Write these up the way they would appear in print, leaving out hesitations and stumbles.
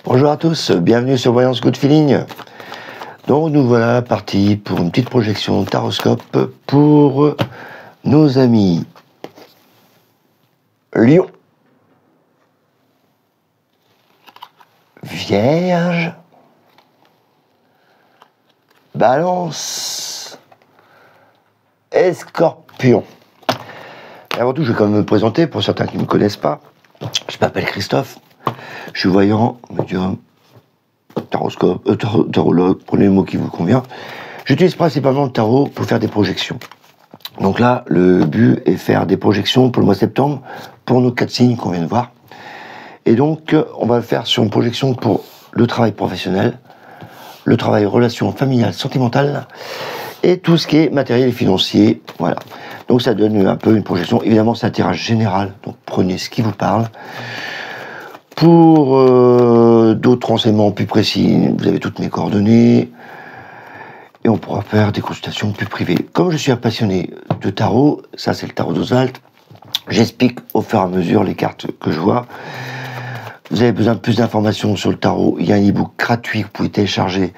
Bonjour à tous, bienvenue sur Voyance Good Feeling. Donc nous voilà partis pour une petite projection taroscope pour nos amis Lion, Vierge, Balance et Scorpion. Et avant tout, je vais quand même me présenter pour certains qui ne me connaissent pas. Je m'appelle Christophe, je suis voyant, médium, tarologue, prenez le mot qui vous convient. J'utilise principalement le tarot pour faire des projections. Donc là, le but est faire des projections pour le mois de septembre, pour nos 4 signes qu'on vient de voir. Et donc, on va le faire sur une projection pour le travail professionnel, le travail relation familiale, sentimentale, et tout ce qui est matériel et financier. Voilà. Donc ça donne un peu une projection. Évidemment, c'est un tirage général, donc prenez ce qui vous parle. Pour d'autres renseignements plus précis, vous avez toutes mes coordonnées et on pourra faire des consultations plus privées. Comme je suis un passionné de tarot, ça c'est le tarot d'Oswald, j'explique au fur et à mesure les cartes que je vois. Vous avez besoin de plus d'informations sur le tarot, il y a un e-book gratuit que vous pouvez télécharger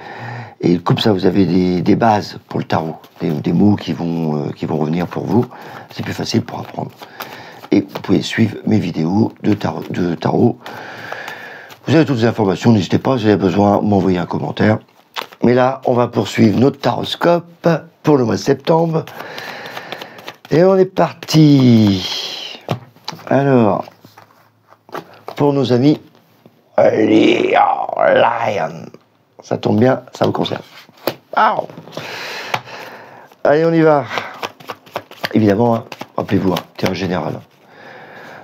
et comme ça vous avez des bases pour le tarot, des mots qui vont revenir pour vous, c'est plus facile pour apprendre. Et vous pouvez suivre mes vidéos de tarot. Vous avez toutes les informations, n'hésitez pas, si vous avez besoin, m'envoyer un commentaire. Mais là, on va poursuivre notre taroscope pour le mois de septembre. Et on est parti. Alors, pour nos amis Lion, ça tombe bien, ça vous concerne. Wow. Allez, on y va. Évidemment, hein, rappelez-vous, tirage général.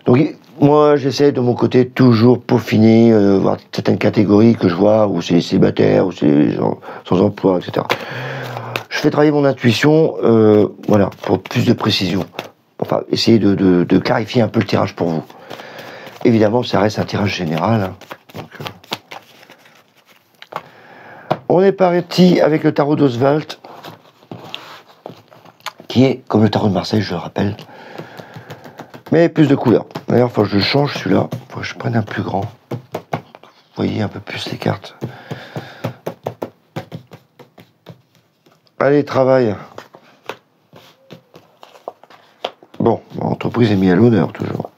Donc, moi, j'essaie de mon côté toujours peaufiner, voir certaines catégories que je vois, où c'est les célibataires, où c'est les gens sans emploi, etc. Je fais travailler mon intuition, voilà, pour plus de précision. Enfin, essayer de clarifier un peu le tirage pour vous. Évidemment, ça reste un tirage général. Hein. Donc, on est parti avec le tarot d'Oswald, qui est comme le tarot de Marseille, je le rappelle, mais plus de couleurs. D'ailleurs, il faut que je change celui-là. Il faut que je prenne un plus grand. Vous voyez un peu plus les cartes. Allez, travail. Bon, l'entreprise est mise à l'honneur, toujours.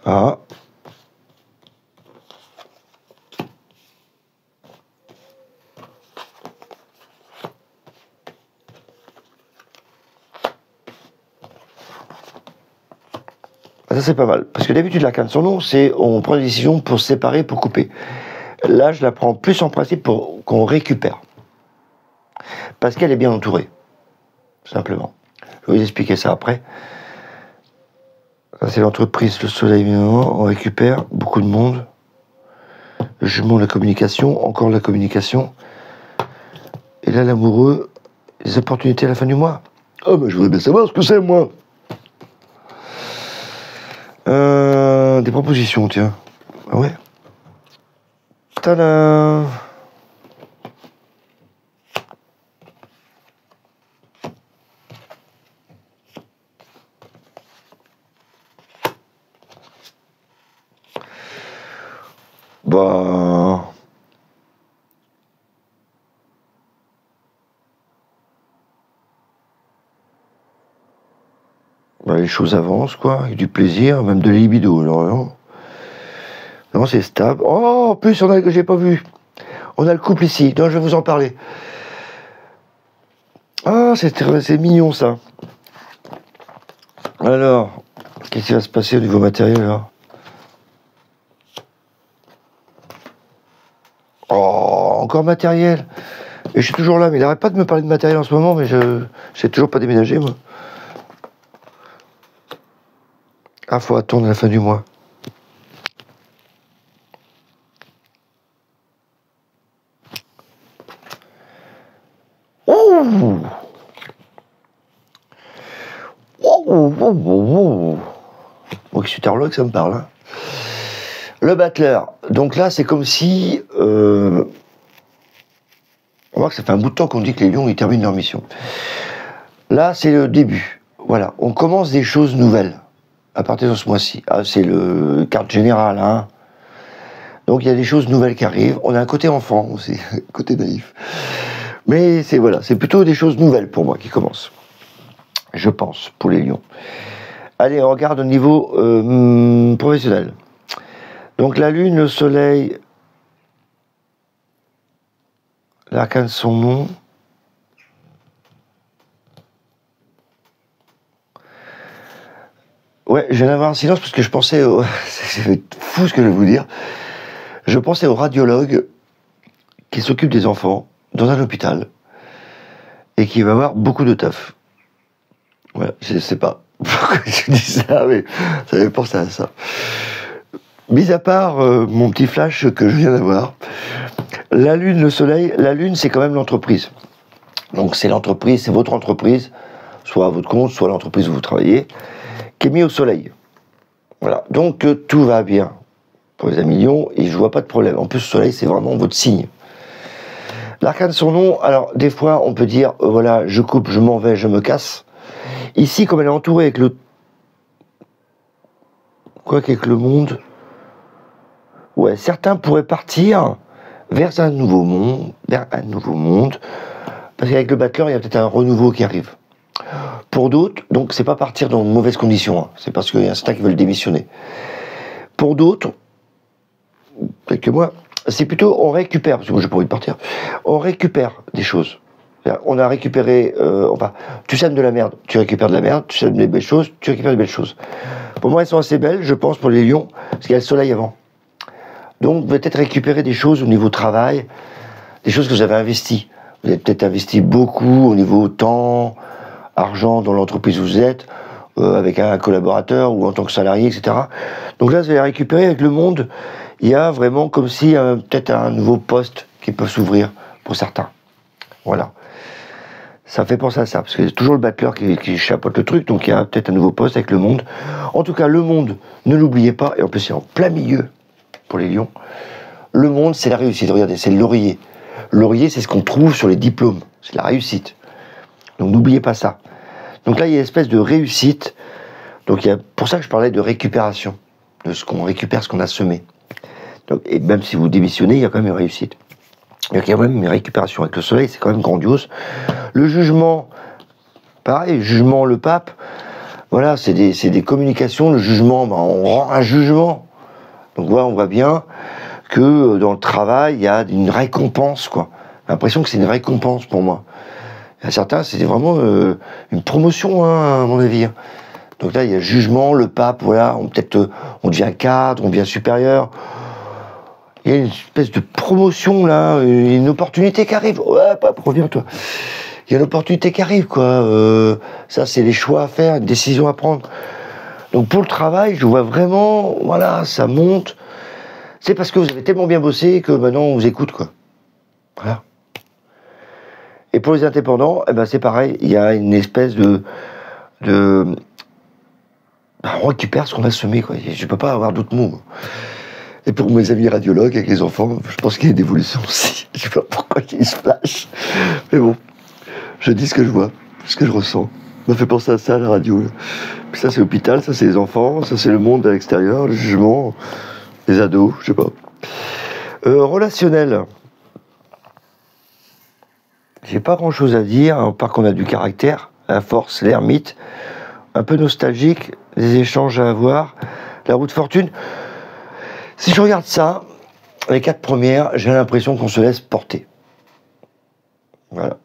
Ah. Ça c'est pas mal, parce que d'habitude la carte sans nom, c'est on prend des décisions pour se séparer, pour couper. Là, je la prends plus en principe pour qu'on récupère. Parce qu'elle est bien entourée, simplement. Je vais vous expliquer ça après. Ça c'est l'entreprise, le soleil, on récupère, beaucoup de monde. Le jugement, la communication, encore la communication. Et là, l'amoureux, les opportunités à la fin du mois. Oh, mais je voudrais bien savoir ce que c'est, moi. Des propositions, tiens. Ah ouais. Tadam. Bah... les choses avancent, quoi, avec du plaisir, même de libido, alors non. Non, c'est stable. Oh, en plus, on a que j'ai pas vu. On a le couple ici, donc je vais vous en parler. Ah, c'est mignon, ça. Alors, qu'est-ce qui va se passer au niveau matériel, là? Oh, encore matériel. Et je suis toujours là, mais il n'arrête pas de me parler de matériel en ce moment, mais je sais toujours pas déménager, moi. Ah, faut attendre la fin du mois. Ouh. Moi qui suis tarologue, ça me parle. Hein. Le battleur. Donc là, c'est comme si... On voit que ça fait un bout de temps qu'on dit que les lions, ils terminent leur mission. Là, c'est le début. Voilà, on commence des choses nouvelles à partir de ce mois-ci. Ah, c'est le carte générale. Hein. Donc il y a des choses nouvelles qui arrivent. On a un côté enfant aussi, un côté naïf. Mais c'est voilà, c'est plutôt des choses nouvelles pour moi qui commencent. Je pense, pour les lions. Allez, on regarde au niveau professionnel. Donc la lune, le soleil, l'arcane de son nom. Ouais, je viens d'avoir un silence parce que je pensais au... C'est fou ce que je vais vous dire. Je pensais au radiologue qui s'occupe des enfants dans un hôpital et qui va avoir beaucoup de taf. Voilà, je sais pas pourquoi je dis ça, mais j'avais pensé à ça. Mis à part mon petit flash que je viens d'avoir, la lune, le soleil, la lune c'est quand même l'entreprise. Donc c'est l'entreprise, c'est votre entreprise, soit à votre compte, soit l'entreprise où vous travaillez, qui est mis au soleil. Voilà, donc tout va bien pour les amis lions et je vois pas de problème. En plus, le soleil, c'est vraiment votre signe. L'arcane de son nom, alors des fois, on peut dire, voilà, je coupe, je m'en vais, je me casse. Ici, comme elle est entourée avec le... Quoi qu'avec le monde... Ouais, certains pourraient partir vers un nouveau monde, parce qu'avec le battleur, il y a peut-être un renouveau qui arrive. Pour d'autres, donc c'est pas partir dans de mauvaises conditions, hein, c'est parce qu'il y a certains qui veulent démissionner. Pour d'autres, quelques mois, c'est plutôt on récupère, parce que moi j'ai pas envie de partir, on récupère des choses. On a récupéré, enfin, tu sèmes de la merde, tu récupères de la merde, tu sèmes des belles choses, tu récupères des belles choses. Pour moi, elles sont assez belles, je pense, pour les lions, parce qu'il y a le soleil avant. Donc, peut-être récupérer des choses au niveau travail, des choses que vous avez investies. Vous avez peut-être investi beaucoup au niveau temps, argent dans l'entreprise où vous êtes, avec un collaborateur ou en tant que salarié, etc. Donc là, vous allez récupérer avec le monde. Il y a vraiment comme si peut-être un nouveau poste qui peut s'ouvrir pour certains. Voilà. Ça fait penser à ça, parce que c'est toujours le battleur qui chapeaute le truc, donc il y a peut-être un nouveau poste avec le monde. En tout cas, le monde, ne l'oubliez pas, et en plus c'est en plein milieu pour les lions. Le monde, c'est la réussite. Regardez, c'est le laurier. Le laurier, c'est ce qu'on trouve sur les diplômes. C'est la réussite. Donc n'oubliez pas ça. Donc là, il y a une espèce de réussite. Donc il y a, pour ça que je parlais de récupération, de ce qu'on récupère, ce qu'on a semé. Donc, et même si vous démissionnez, il y a quand même une réussite. Il y a quand même une récupération avec le soleil, c'est quand même grandiose. Le jugement, pareil, le jugement, le pape, voilà, c'est des communications. Le jugement, ben, on rend un jugement. Donc voilà, on voit bien que dans le travail, il y a une récompense, quoi. J'ai l'impression que c'est une récompense pour moi. Il y a certains, c'était vraiment une promotion, hein, à mon avis. Donc là, il y a le jugement, le pape, voilà, on devient cadre, on devient supérieur. Il y a une espèce de promotion, là, une opportunité qui arrive. Ouais, pape, reviens-toi. Il y a une opportunité qui arrive, quoi. Ça, c'est les choix à faire, une décision à prendre. Donc pour le travail, je vois vraiment, voilà, ça monte. C'est parce que vous avez tellement bien bossé que maintenant on vous écoute, quoi. Voilà. Et pour les indépendants, eh ben c'est pareil, il y a une espèce de on récupère ce qu'on a semé, quoi. Je peux pas avoir d'autres mots. Et pour mes amis radiologues avec les enfants, je pense qu'il y a une évolution aussi. Je sais pas pourquoi ils se flashent. Mais bon, je dis ce que je vois, ce que je ressens. Ça m'a fait penser à ça, la radio. Puis ça, c'est l'hôpital, ça, c'est les enfants, ça, c'est le monde à l'extérieur, le jugement, les ados, je sais pas. Relationnel. J'ai pas grand-chose à dire, à part qu'on a du caractère, la force, l'ermite, un peu nostalgique, des échanges à avoir, la roue de fortune. Si je regarde ça, les 4 premières, j'ai l'impression qu'on se laisse porter. Voilà.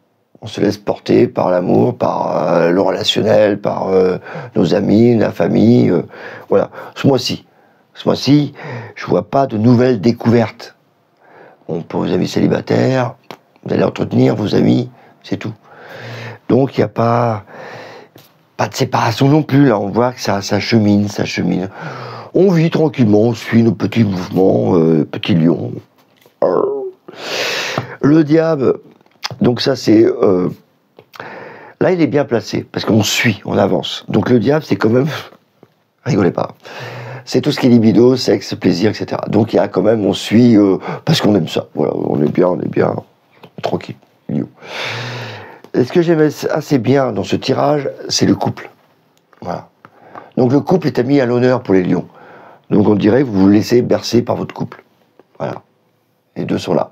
On se laisse porter par l'amour, par le relationnel, par nos amis, la famille. Voilà. Ce mois-ci, je vois pas de nouvelles découvertes. Bon, pour vos amis célibataires, vous allez entretenir vos amis, c'est tout. Donc il n'y a pas de séparation non plus. Là, on voit que ça chemine. On vit tranquillement, on suit nos petits mouvements, petits lions. Le diable, donc ça c'est... là, il est bien placé, parce qu'on suit, on avance. Donc le diable, c'est quand même... Rigolez pas. C'est tout ce qui est libido, sexe, plaisir, etc. Donc il y a quand même, on suit, parce qu'on aime ça. Voilà, on est bien tranquille. Et ce que j'aime assez bien dans ce tirage, c'est le couple. Voilà. Donc le couple est mis à l'honneur pour les lions. Donc on dirait que vous vous laissez bercer par votre couple. Voilà. Les deux sont là.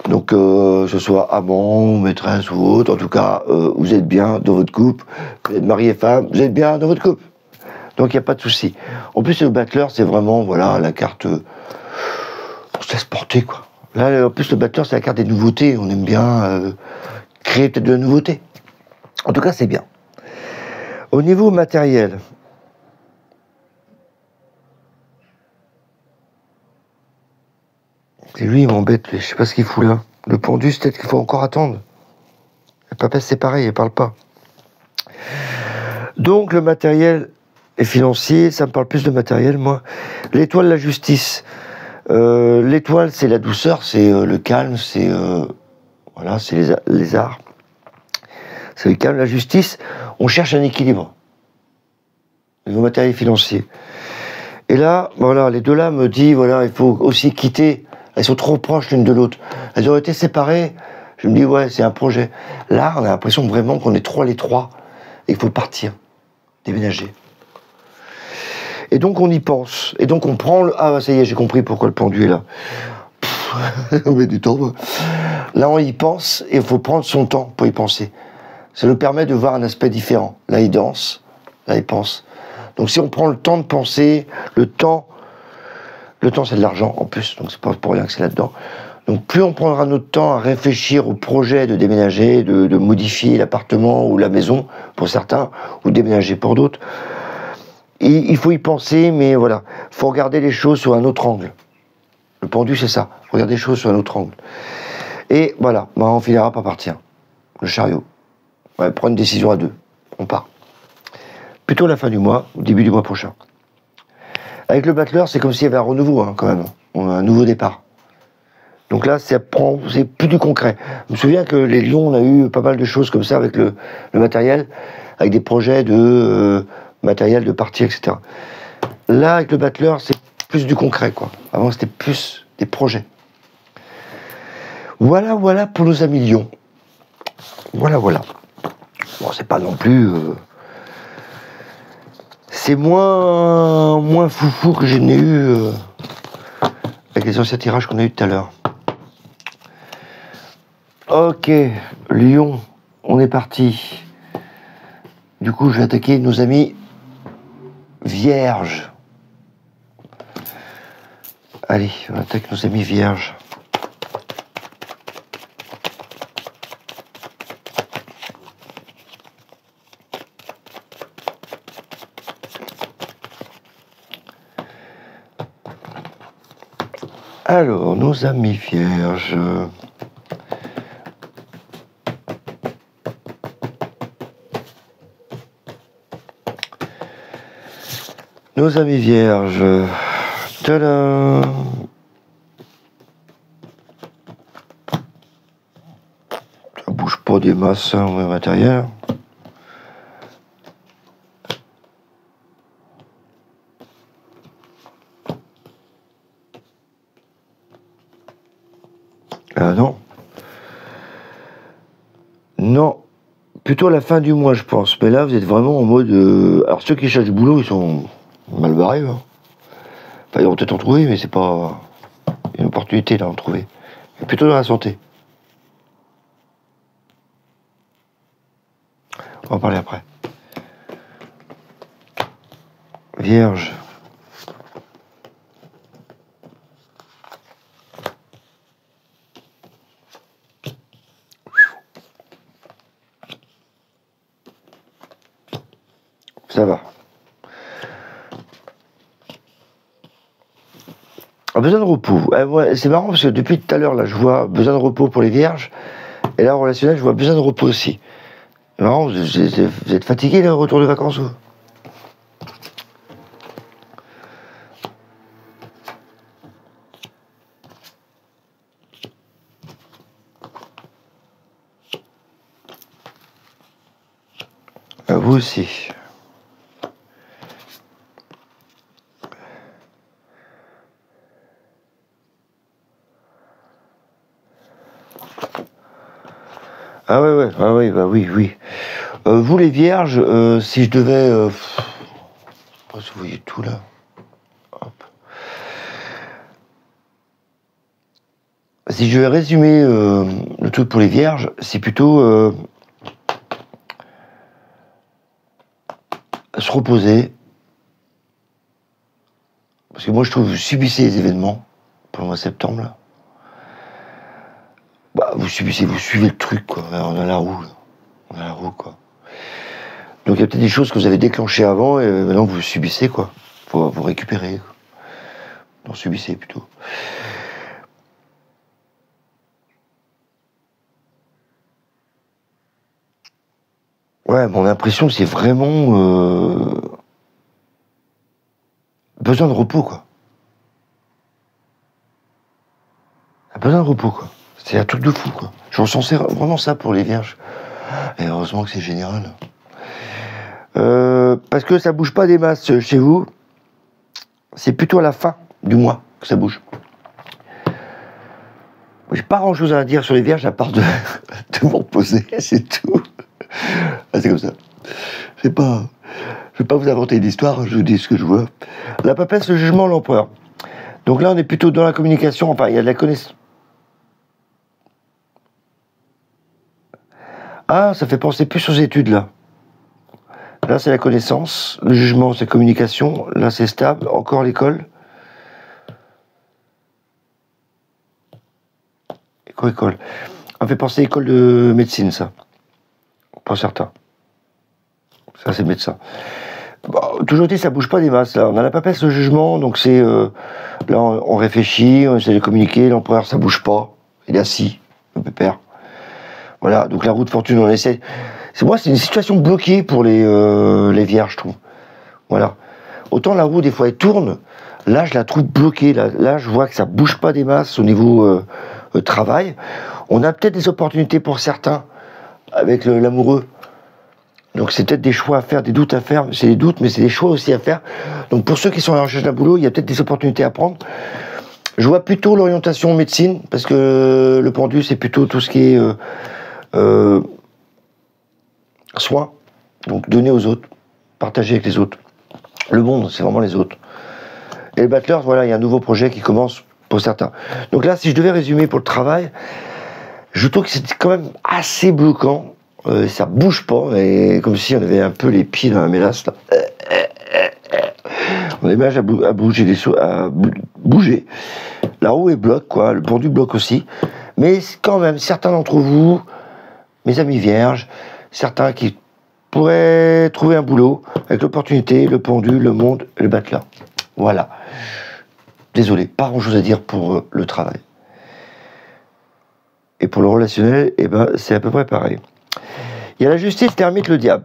Donc, que ce soit amant, maîtresse ou autre, en tout cas, vous êtes bien dans votre couple, vous êtes mari et femme, vous êtes bien dans votre couple. Donc, il n'y a pas de souci. En plus, le battleur, c'est vraiment, voilà, la carte... on se laisse porter, quoi. Là, en plus, le battleur, c'est la carte des nouveautés. On aime bien créer peut-être de la nouveauté. En tout cas, c'est bien. Au niveau matériel... Et lui, il m'embête, je sais pas ce qu'il fout là. Le pendu, c'est peut-être qu'il faut encore attendre. Le papa, c'est pareil, il parle pas. Donc, le matériel et financier, ça me parle plus de matériel, moi. L'étoile, la justice. L'étoile, c'est la douceur, c'est le calme, c'est voilà, c'est les arts. C'est le calme, la justice. On cherche un équilibre. Au niveau matériel et financier. Et là, voilà, les deux là me disent, voilà, il faut aussi quitter. Elles sont trop proches l'une de l'autre. Elles auraient été séparées. Je me dis, ouais, c'est un projet. Là, on a l'impression vraiment qu'on est trois les trois et qu'il faut partir, déménager. Et donc, on y pense. Et donc, on prend le... Ah, ça y est, j'ai compris pourquoi le pendu est là. On met du temps. Là, on y pense et il faut prendre son temps pour y penser. Ça nous permet de voir un aspect différent. Là, il danse. Là, il pense. Donc, si on prend le temps de penser, le temps, c'est de l'argent en plus, donc c'est pas pour rien que c'est là-dedans. Donc plus on prendra notre temps à réfléchir au projet de déménager, de modifier l'appartement ou la maison pour certains, ou déménager pour d'autres, il faut y penser, mais voilà, il faut regarder les choses sur un autre angle. Le pendu, c'est ça, regarder les choses sur un autre angle. Et voilà, bah, on finira par partir. Le chariot. Ouais, prendre une décision à deux. On part. Plutôt à la fin du mois, au début du mois prochain. Avec le battleur, c'est comme s'il y avait un renouveau, hein, quand même. On a un nouveau départ. Donc là, c'est plus du concret. Je me souviens que les Lions, on a eu pas mal de choses comme ça avec le matériel, avec des projets de matériel de partie, etc. Là, avec le battleur, c'est plus du concret, quoi. Avant, c'était plus des projets. Voilà, voilà pour nos amis Lions. Voilà, voilà. Bon, c'est pas non plus... C'est moins foufou que je n'ai eu avec les anciens tirages qu'on a eu tout à l'heure. Ok, Lyon, on est parti. Du coup, je vais attaquer nos amis vierges. Allez, on attaque nos amis vierges. Alors, nos amis vierges. Nos amis vierges. Tadam! Ça bouge pas des masses, hein, au matériel. Ah non. Non. Plutôt à la fin du mois, je pense. Mais là, vous êtes vraiment en mode... Alors, ceux qui cherchent du boulot, ils sont mal barrés. Hein. Enfin, ils vont peut-être en trouver, mais c'est pas une opportunité, là, d'en trouver. Mais plutôt dans la santé. On va en parler après. Vierge. Ça va. Besoin de repos. Ouais, c'est marrant parce que depuis tout à l'heure, là, je vois besoin de repos pour les vierges. Et là, en relationnel, je vois besoin de repos aussi. C'est marrant, vous êtes fatigué, le retour de vacances ou... Vous aussi. Ah ouais, ah ouais, bah oui, oui. Vous les vierges, si je devais... vous voyez tout là. Hop. si je vais résumer le truc pour les vierges, c'est plutôt se reposer. Parce que moi, je trouve que vous subissez les événements pour le mois de septembre. Là. Bah, vous subissez, vous suivez le truc, quoi. On a la roue. Là. On a la roue, quoi. Donc, il y a peut-être des choses que vous avez déclenchées avant et maintenant vous subissez, quoi. Faut vous récupérer. Quoi. Non, subissez plutôt. Ouais, mon impression, c'est vraiment besoin de repos, quoi. Besoin de repos, quoi. C'est un truc de fou, quoi. Je ressens vraiment ça pour les vierges. Et heureusement que c'est général. Parce que ça bouge pas des masses chez vous. C'est plutôt à la fin du mois que ça bouge. J'ai pas grand chose à dire sur les vierges à part de me reposer, c'est tout. Ah, c'est comme ça. Je vais pas vous inventer une histoire, je vous dis ce que je vois. La papesse, le jugement, l'empereur. Donc là, on est plutôt dans la communication, enfin, il y a de la connaissance. Ah, ça fait penser plus aux études, là. Là, c'est la connaissance. Le jugement, c'est communication. Là, c'est stable. Encore l'école. École. Ça fait penser école de médecine, ça. Pas certain. Ça, c'est médecin. Bon, toujours dit, ça bouge pas des masses, là. On a la papesse, le jugement, donc c'est... là, on réfléchit, on essaie de communiquer. L'empereur, ça bouge pas. Il est assis, le pépère. Voilà, donc la roue de fortune, on essaie... C'est une situation bloquée pour les vierges, je trouve. Voilà. Autant la roue, des fois, elle tourne. Là, je la trouve bloquée. Là, je vois que ça bouge pas des masses au niveau travail. On a peut-être des opportunités pour certains avec l'amoureux. Donc, c'est peut-être des choix à faire, des doutes à faire. C'est des doutes, mais c'est des choix aussi à faire. Donc, pour ceux qui sont à la recherche d'un boulot, il y a peut-être des opportunités à prendre. Je vois plutôt l'orientation médecine, parce que le pendu, c'est plutôt tout ce qui est... soin, donc donner aux autres, partager avec les autres. Le monde, c'est vraiment les autres. Et le battleur, voilà, il y a un nouveau projet qui commence pour certains. Donc là, si je devais résumer pour le travail, je trouve que c'est quand même assez bloquant. Ça bouge pas, et comme si on avait un peu les pieds dans la mélasse. Là. On a l'image à bouger. La roue est bloque, quoi. Le pendu bloque aussi. Mais quand même, certains d'entre vous, mes amis vierges, certains qui pourraient trouver un boulot avec l'opportunité, le pendu, le monde, le battleur. Voilà. Désolé, pas grand-chose à dire pour le travail. Et pour le relationnel, eh ben, c'est à peu près pareil. Il y a la justice, l'ermite, le diable.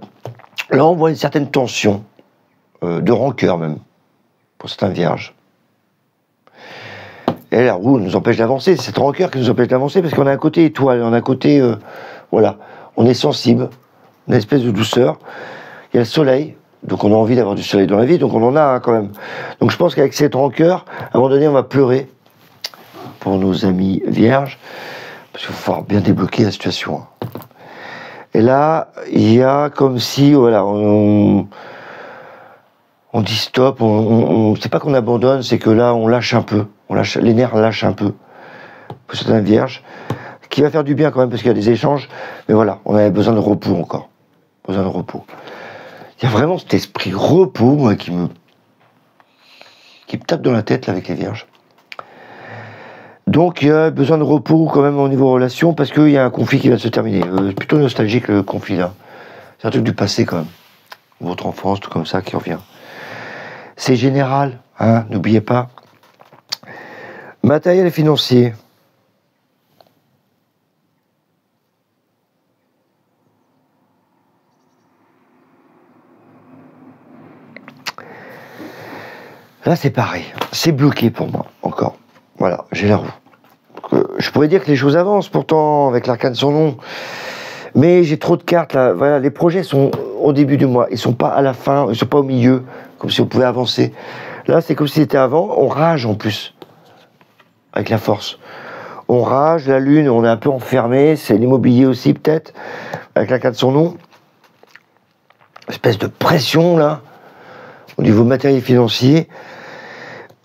Là, on voit une certaine tension, de rancœur même, pour certains vierges. Et la roue nous empêche d'avancer. C'est cette rancœur qui nous empêche d'avancer parce qu'on a un côté étoile, on a un côté... voilà. On est sensible, une espèce de douceur. Il y a le soleil, donc on a envie d'avoir du soleil dans la vie, donc on en a hein, quand même. Donc je pense qu'avec cette rancœur, à un moment donné, on va pleurer pour nos amis vierges, parce qu'il va falloir bien débloquer la situation. Et là, il y a comme si, voilà, on dit stop, c'est pas qu'on abandonne, c'est que là, on lâche un peu, les nerfs lâchent un peu pour certaines vierges. Qui va faire du bien quand même parce qu'il y a des échanges, mais voilà, on avait besoin de repos encore, besoin de repos. Il y a vraiment cet esprit repos, moi, qui me tape dans la tête là, avec les vierges. Donc il y a besoin de repos quand même au niveau relation parce qu'il y a un conflit qui va se terminer. C'est plutôt nostalgique le conflit là. C'est un truc du passé quand même, votre enfance, tout comme ça qui revient. C'est général, hein, n'oubliez pas. Matériel et financier. Là, c'est pareil. C'est bloqué pour moi, encore. Voilà, j'ai la roue. Je pourrais dire que les choses avancent, pourtant, avec l'arcane sans nom. Mais j'ai trop de cartes, là. Voilà, les projets sont au début du mois. Ils sont pas à la fin, ils sont pas au milieu, comme si on pouvait avancer. Là, c'est comme si c'était avant. On rage, en plus. Avec la force. On rage, la lune, on est un peu enfermé. C'est l'immobilier aussi, peut-être. Avec l'arcane sans nom. Espèce de pression, là. Au niveau matériel financier.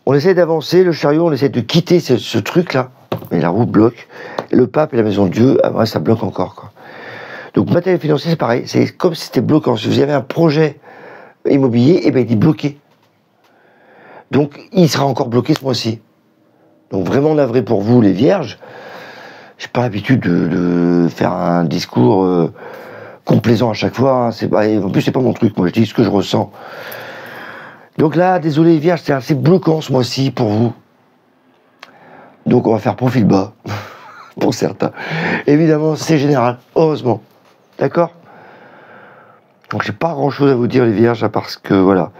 On essaie d'avancer, le chariot, on essaie de quitter ce truc-là. mais la roue bloque. Et le pape et la maison de Dieu, après, ça bloque encore, quoi. Donc, matériel financier, c'est pareil. C'est comme si c'était bloquant. Si vous avez un projet immobilier, et ben il est bloqué. Donc, il sera encore bloqué ce mois-ci. Donc, vraiment navré pour vous, les vierges. J'ai pas l'habitude de faire un discours complaisant à chaque fois. Hein. En plus, c'est pas mon truc. Moi, je dis ce que je ressens. Donc là, désolé, les vierges, c'est assez bloquant ce mois-ci pour vous. Donc, on va faire profil bas. Pour certains. Évidemment, c'est général. Heureusement. D'accord? Donc, j'ai pas grand-chose à vous dire, les vierges, parce que, voilà.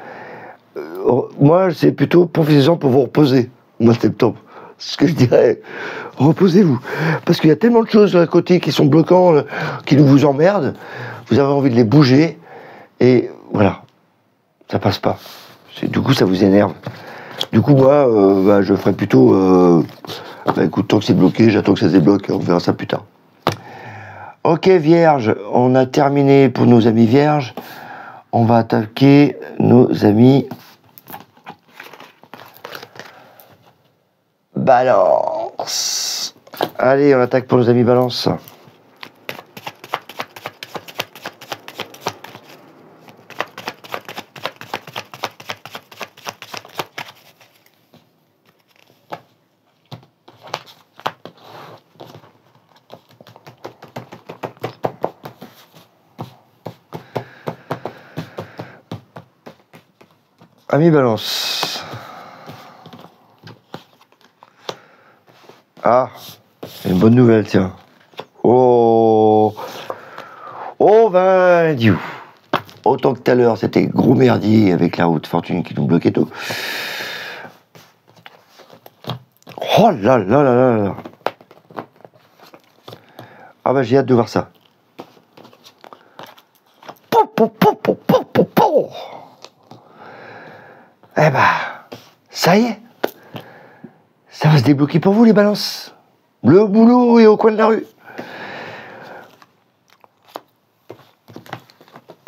Moi, c'est plutôt profitez-en pour vous reposer au mois de septembre. C'est ce que je dirais. Reposez-vous. Parce qu'il y a tellement de choses à côté qui sont bloquants, qui nous vous emmerdent. Vous avez envie de les bouger. Et voilà. Ça passe pas. Du coup, ça vous énerve. Du coup, moi, je ferais plutôt... écoute, tant que c'est bloqué, j'attends que ça se débloque. On verra ça plus tard. Ok, vierge. On a terminé pour nos amis vierges. On va attaquer nos amis... Balance. Allez, on attaque pour nos amis Balance. Amis Balance. Ah, c'est une bonne nouvelle, tiens. Oh, ben, Dieu. Autant que tout à l'heure, c'était gros merdier avec la route Fortune qui nous bloquait tout. Oh là là là là là. Ah ben, j'ai hâte de voir ça. Eh ben, ça y est. Ça va se débloquer pour vous, les balances. Le boulot et au coin de la rue.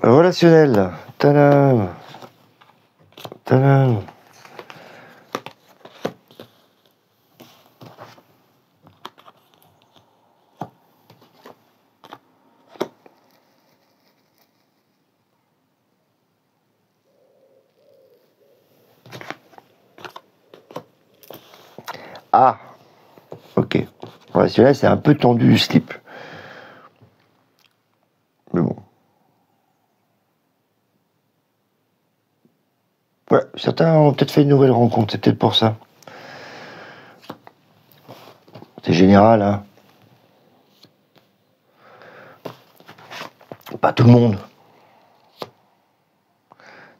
Relationnel. Tadam. Tadam. Ah, ok. Relationnel, c'est un peu tendu du slip. Mais bon. Ouais, certains ont peut-être fait une nouvelle rencontre, c'est peut-être pour ça. C'est général, hein. Pas tout le monde.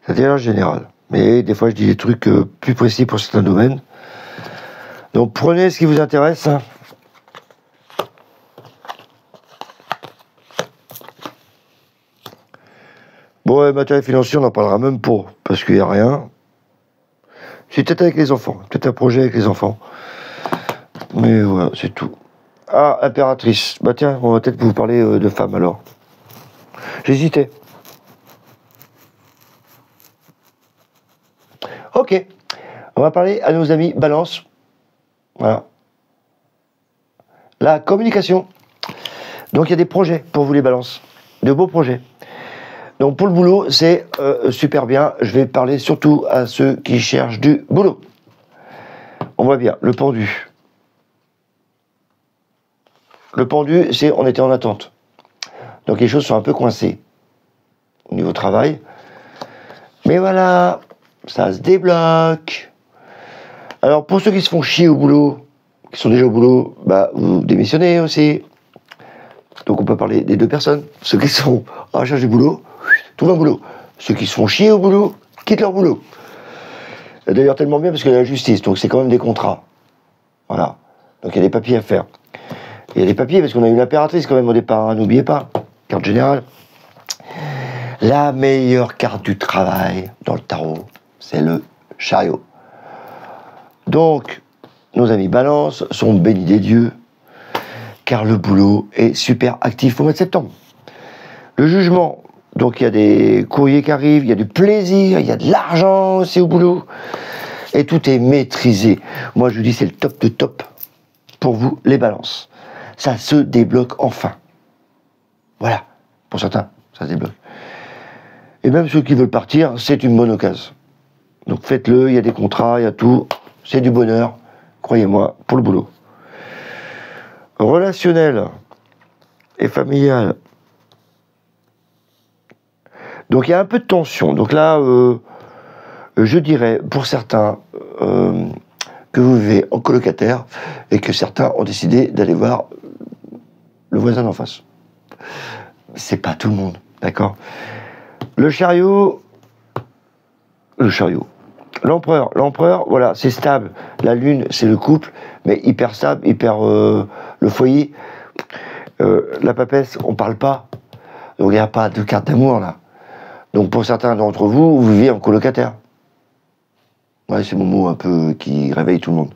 C'est-à-dire général. Mais des fois, je dis des trucs plus précis pour certains domaines. Donc prenez ce qui vous intéresse. Bon, matériel financier, on n'en parlera même pas, parce qu'il n'y a rien. C'est peut-être avec les enfants, peut-être un projet avec les enfants. Mais voilà, c'est tout. Ah, impératrice. Bah tiens, on va peut-être vous parler de femmes alors. J'hésitais. Ok. On va parler à nos amis Balance. Voilà. La communication. Donc il y a des projets pour vous les balances. De beaux projets. Donc pour le boulot, c'est super bien. Je vais parler surtout à ceux qui cherchent du boulot. On voit bien, le pendu. Le pendu, c'est on était en attente. Donc les choses sont un peu coincées au niveau travail. Mais voilà, ça se débloque. Alors pour ceux qui se font chier au boulot, qui sont déjà au boulot, bah vous démissionnez aussi. Donc on peut parler des deux personnes. Ceux qui sont en recherche du boulot, trouvent un boulot. Ceux qui se font chier au boulot, quittent leur boulot. D'ailleurs tellement bien parce qu'il y a la justice, donc c'est quand même des contrats. Voilà. Donc il y a des papiers à faire. Il y a des papiers parce qu'on a eu l'impératrice quand même au départ, hein, n'oubliez pas. Carte générale. La meilleure carte du travail dans le tarot, c'est le chariot. Donc, nos amis Balance sont bénis des dieux, car le boulot est super actif au mois de septembre. Le jugement, donc il y a des courriers qui arrivent, il y a du plaisir, il y a de l'argent aussi au boulot, et tout est maîtrisé. Moi je vous dis c'est le top de top pour vous, les balances. Ça se débloque enfin. Voilà, pour certains, ça se débloque. Et même ceux qui veulent partir, c'est une bonne occasion. Donc faites-le, il y a des contrats, il y a tout. C'est du bonheur, croyez-moi, pour le boulot. Relationnel et familial. Donc il y a un peu de tension. Donc là, je dirais, pour certains, que vous vivez en colocataire et que certains ont décidé d'aller voir le voisin d'en face. C'est pas tout le monde, d'accord? Le chariot, l'empereur, voilà, c'est stable. La lune, c'est le couple, mais hyper stable, hyper le foyer. La papesse, on parle pas, donc il n'y a pas de carte d'amour là. Donc pour certains d'entre vous, vous vivez en colocataire. Ouais, c'est mon mot un peu qui réveille tout le monde.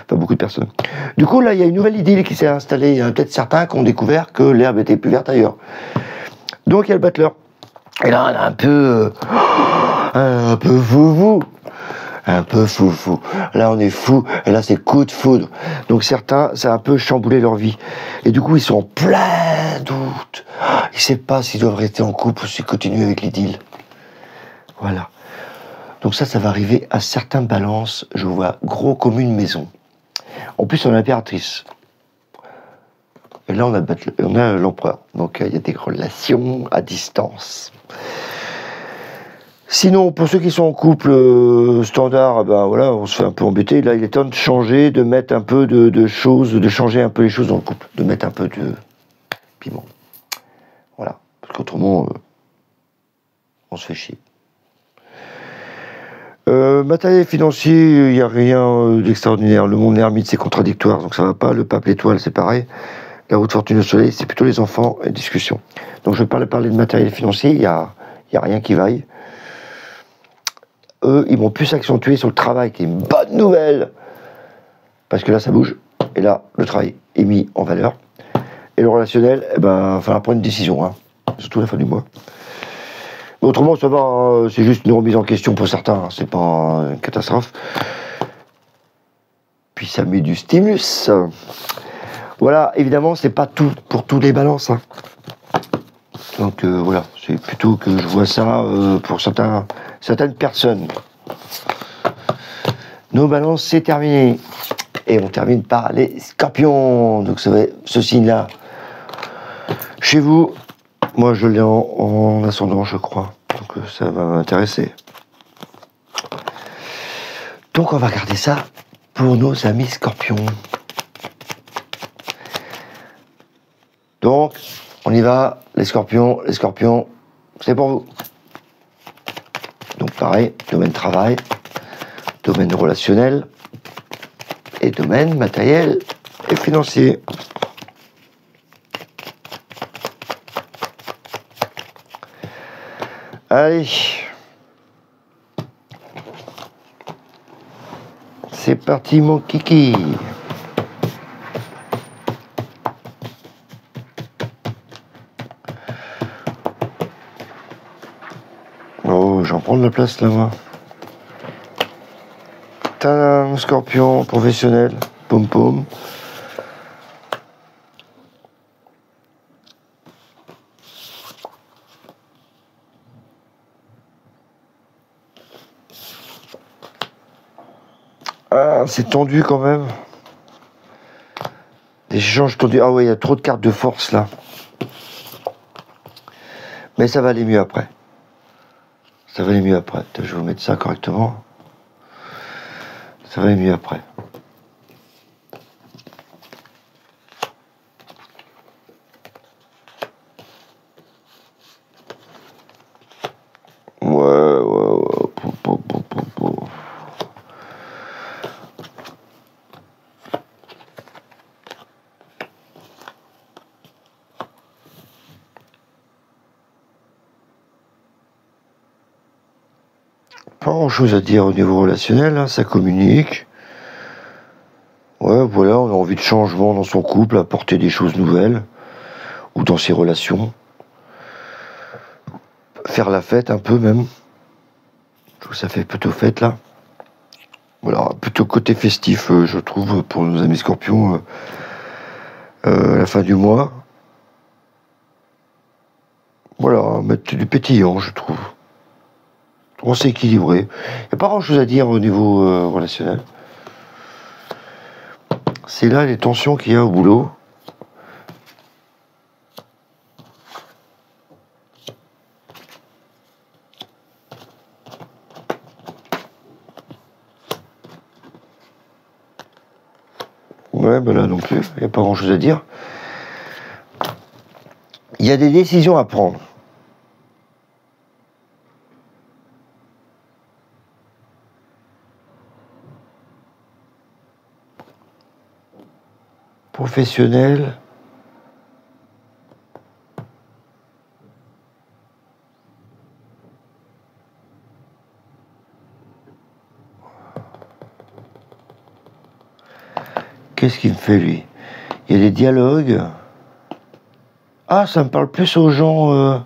Pas beaucoup de personnes. Du coup, là, il y a une nouvelle idylle qui s'est installée. Il y en a peut-être certains qui ont découvert que l'herbe était plus verte ailleurs. Donc il y a le battleur. Et là, on a un peu foufou. Un peu foufou. Là, on est fou. Et là, c'est coup de foudre. Donc certains, ça a un peu chamboulé leur vie. Et du coup, ils sont en plein doute. Ils ne savent pas s'ils doivent rester en couple ou s'ils continuent avec l'idylle. Voilà. Donc ça va arriver à certains balances. Je vois gros comme une maison. En plus, on a l'impératrice. Et là, on a l'empereur. Donc, il y a des relations à distance. Sinon, pour ceux qui sont en couple standard, ben voilà, on se fait un peu embêter. Là, il est temps de changer, de mettre un peu de choses, de changer un peu les choses dans le couple, de mettre un peu de piment. Voilà. Parce qu'autrement, on se fait chier. Matériel financier, il n'y a rien d'extraordinaire. Le monde ermite, c'est contradictoire, donc ça va pas. Le pape, l'étoile, c'est pareil. La route fortune au soleil, c'est plutôt les enfants et discussion. Donc je vais pas parler de matériel financier, il y a rien qui vaille. Eux, ils vont plus s'accentuer sur le travail, qui est une bonne nouvelle. Parce que là, ça bouge. Et là, le travail est mis en valeur. Et le relationnel, il va falloir prendre une décision, hein, surtout à la fin du mois. Autrement, ça va, hein, c'est juste une remise en question pour certains, hein, c'est pas une catastrophe. Puis ça met du stimulus. Voilà, évidemment, c'est pas tout pour tous les balances. Hein. Donc voilà, c'est plutôt que je vois ça pour certaines personnes. Nos balances, c'est terminé. Et on termine par les scorpions. Donc ce signe-là, chez vous, moi je l'ai en ascendant, je crois. Donc ça va m'intéresser. Donc on va regarder ça pour nos amis scorpions. Donc, on y va, les scorpions, c'est pour vous. Donc pareil, domaine travail, domaine relationnel et domaine matériel et financier. Allez, c'est parti mon kiki. Oh, j'en prends de la place là, moi. Tadam, scorpion professionnel, pom pom. Ah, c'est tendu quand même. Des échanges tendus. Ah ouais, il y a trop de cartes de force là. Mais ça va aller mieux après. Ça va aller mieux après. Je vais vous mettre ça correctement. Ça va aller mieux après. Ouais. Pas grand chose à dire au niveau relationnel, hein, ça communique. Ouais, voilà, on a envie de changement dans son couple, apporter des choses nouvelles, ou dans ses relations. Faire la fête un peu même. Je trouve que ça fait plutôt fête là. Voilà, plutôt côté festif, je trouve, pour nos amis Scorpions, à la fin du mois. Voilà, mettre du pétillant, je trouve. On s'est équilibré. Il n'y a pas grand-chose à dire au niveau relationnel. C'est là les tensions qu'il y a au boulot. Ouais, ben là non plus, il n'y a pas grand-chose à dire. Il y a des décisions à prendre. Professionnel. Qu'est-ce qu'il me fait, lui? Il y a des dialogues. Ah, ça me parle plus aux gens...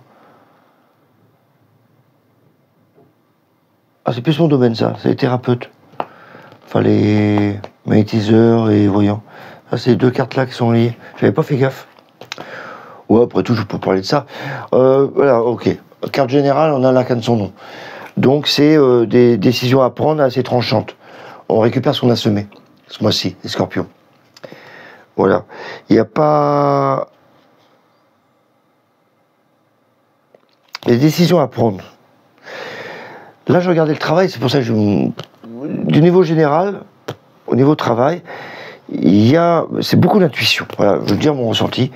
Ah, c'est plus mon domaine, ça. C'est les thérapeutes. Enfin, les magnétiseurs et voyants. Ça, c'est les deux cartes-là qui sont liées. J'avais pas fait gaffe. Ouais, après tout, je peux parler de ça. Voilà, ok. Carte générale, on a l'arcane de son nom. Donc, c'est des décisions à prendre assez tranchantes. On récupère ce qu'on a semé. Ce mois-ci, les scorpions. Voilà. Il n'y a pas... Les décisions à prendre. Là, je regardais le travail, c'est pour ça que du niveau général, au niveau travail, c'est beaucoup d'intuition. Voilà, je veux dire mon ressenti.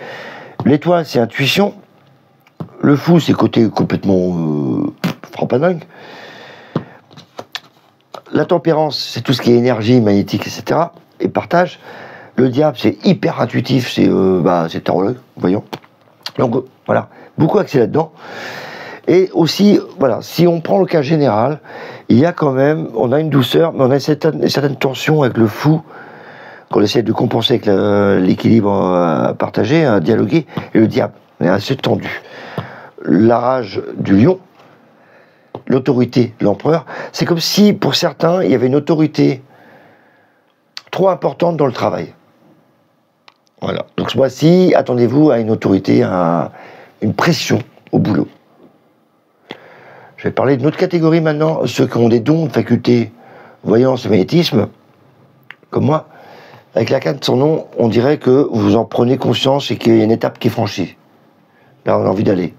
L'étoile, c'est intuition. Le fou, c'est côté complètement frappadague. La tempérance, c'est tout ce qui est énergie, magnétique, etc. Et partage. Le diable, c'est hyper intuitif, c'est tarologue, voyons. Donc, voilà, beaucoup axé là-dedans. Et aussi, voilà, si on prend le cas général, il y a quand même, on a une douceur, mais on a une certaine tension avec le fou, qu'on essaie de compenser avec l'équilibre partagé, dialogué, et le diable, on est assez tendu. La rage du lion, l'autorité de l'empereur, c'est comme si, pour certains, il y avait une autorité trop importante dans le travail. Voilà. Donc ce mois-ci, attendez-vous à une autorité, à une pression au boulot. Je vais parler d'une autre catégorie maintenant, ceux qui ont des dons, facultés, voyance et magnétisme, comme moi. Avec la carte de son nom, on dirait que vous en prenez conscience et qu'il y a une étape qui est franchie. Là, on a envie d'aller.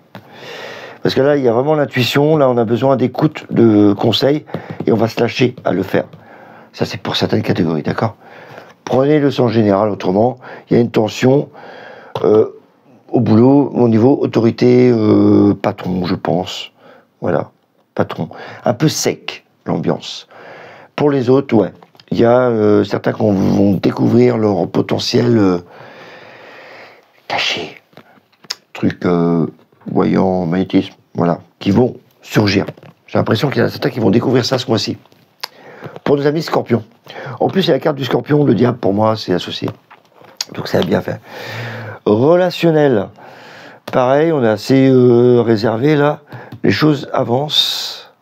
Parce que là, il y a vraiment l'intuition, là, on a besoin d'écoute, de conseils, et on va se lâcher à le faire. Ça, c'est pour certaines catégories, d'accord? Prenez le sens général, autrement, il y a une tension au boulot, au niveau autorité, patron, je pense. Voilà, patron. Un peu sec, l'ambiance. Pour les autres, ouais. Il y a certains qui vont découvrir leur potentiel caché. Truc voyant, magnétisme, voilà, qui vont surgir. J'ai l'impression qu'il y en a certains qui vont découvrir ça ce mois-ci. Pour nos amis scorpions. En plus, il y a la carte du scorpion, le diable, pour moi, c'est associé. Donc ça a bien fait. Relationnel. Pareil, on est assez réservé là. Les choses avancent.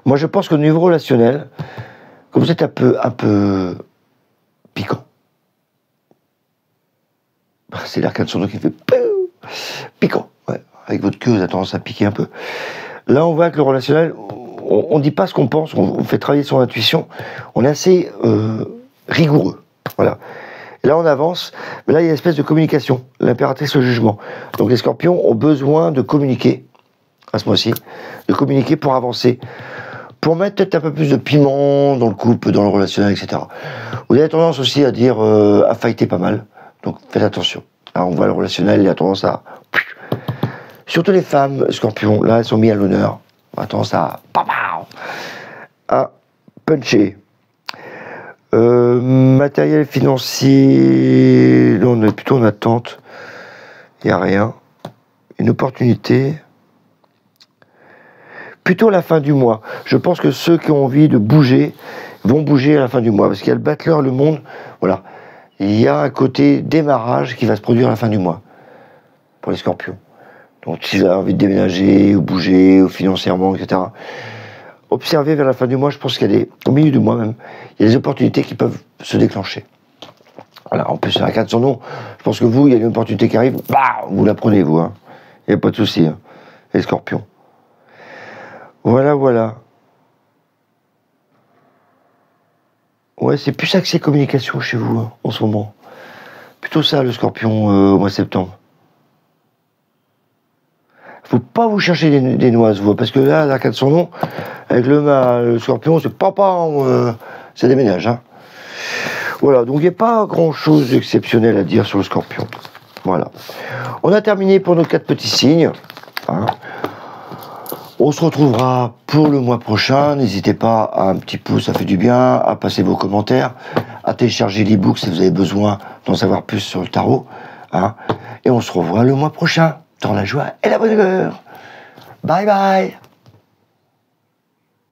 Moi, je pense qu'au niveau relationnel, comme vous êtes un peu piquant. C'est l'arcane de son nom qui fait piquant. Ouais. Avec votre queue, vous avez tendance à piquer un peu. Là, on voit que le relationnel, on ne dit pas ce qu'on pense, on fait travailler son intuition. On est assez rigoureux. Voilà. Et là, on avance, mais là, il y a une espèce de communication, l'impératrice, le jugement. Donc, les scorpions ont besoin de communiquer, à ce mois-ci, de communiquer pour avancer, pour mettre peut-être un peu plus de piment dans le couple, dans le relationnel, etc. Vous avez tendance aussi à dire, à fighter pas mal, donc faites attention. Là, on voit le relationnel, il a tendance à... Surtout les femmes scorpions, là, elles sont mises à l'honneur. On a tendance à puncher. Matériel financier, là on est plutôt en attente, il n'y a rien. Une opportunité, plutôt à la fin du mois. Je pense que ceux qui ont envie de bouger vont bouger à la fin du mois, parce qu'il y a le battleur, le monde, voilà. Il y a un côté démarrage qui va se produire à la fin du mois, pour les scorpions. Donc si vous avez envie de déménager, ou bouger, ou financièrement, etc., observez vers la fin du mois, je pense qu'il y a au milieu du mois même, il y a des opportunités qui peuvent se déclencher. Voilà, en plus, c'est la carte de son nom. Je pense que vous, il y a une opportunité qui arrive, bah, vous la prenez, vous. Hein. Il n'y a pas de souci, hein. Les scorpions. Voilà, voilà. Ouais, c'est plus axé communication chez vous, hein, en ce moment. Plutôt ça, le scorpion, au mois de septembre. Faut pas vous chercher des noises, vous, parce que là, la carte de son nom, avec le scorpion, c'est pas, ça déménage, hein. Voilà, donc il n'y a pas grand-chose d'exceptionnel à dire sur le scorpion. Voilà. On a terminé pour nos 4 petits signes. Hein. On se retrouvera pour le mois prochain. N'hésitez pas à un petit pouce, ça fait du bien, à passer vos commentaires, à télécharger l'e-book si vous avez besoin d'en savoir plus sur le tarot. Hein. Et on se revoit le mois prochain, dans la joie et la bonne humeur. Bye bye.